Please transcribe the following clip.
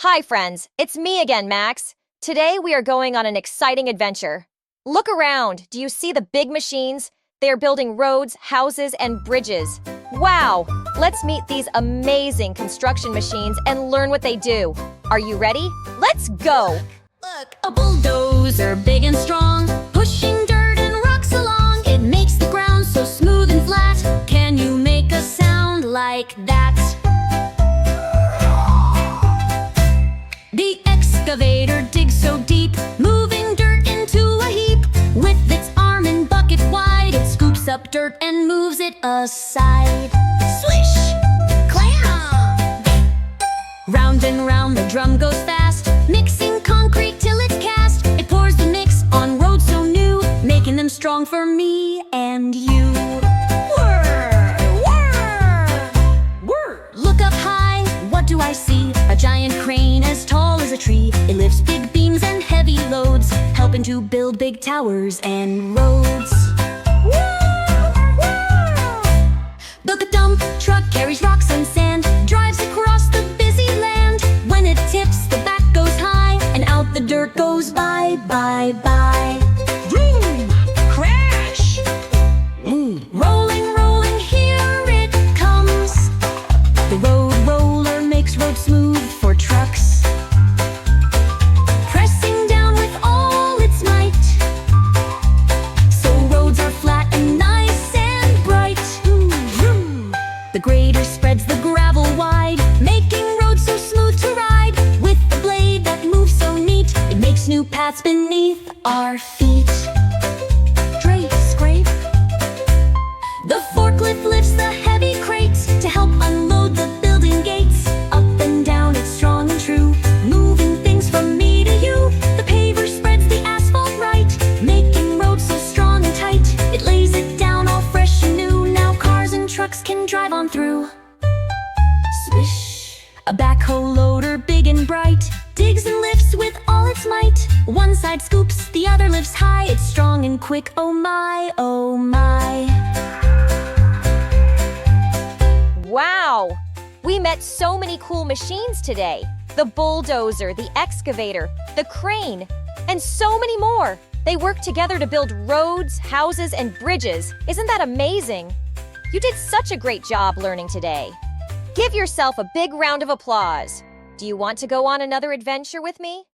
Hi friends, it's me again, Max. Today we are going on an exciting adventure. Look around, do you see the big machines? They are building roads, houses, and bridges. Wow! Let's meet these amazing construction machines and learn what they do. Are you ready? Let's go! Look, a bulldozer, big and strong, pushing dirt and rocks along. It makes the ground so smooth and flat. Can you make a sound like that? The excavator digs so deep, moving dirt into a heap. With its arm and bucket wide, it scoops up dirt and moves it aside. Swish! Clam! Round and round the drum goes fast, mixing concrete till it's cast. It pours the mix on roads so new, making them strong for me and you. Whir! Whir! Whir! Look up high, what do I see? A giant crane as tall as a tree. It lifts big beams and heavy loads, helping to build big towers and roads. But the dump truck carries rocks and sand, drives across the busy land. When it tips, the back goes high, and out the dirt goes bye, bye, bye. Vroom! Crash! Rolling, rolling, here it comes. The road roller makes roads smooth for trucks, pressing down with all its might, so roads are flat and nice and bright. The grader spreads the gravel wide, making roads so smooth to ride. With the blade that moves so neat, it makes new paths beneath our feet. Drape, scrape. The forklift lifts the heavy crates to help unload the building gates. Up and down, it's strong and true, moving things from me to you. The paver spreads the asphalt right, making roads so strong and tight. It lays it down all fresh and new. Now cars and trucks can drive on through. Swish! A backhoe loader, big and bright, digs and lifts with all its might. One side scoops, the other lifts high. It's strong and quick, oh my, oh my. Wow! We met so many cool machines today. The bulldozer, the excavator, the crane, and so many more. They work together to build roads, houses, and bridges. Isn't that amazing? You did such a great job learning today. Give yourself a big round of applause. Do you want to go on another adventure with me?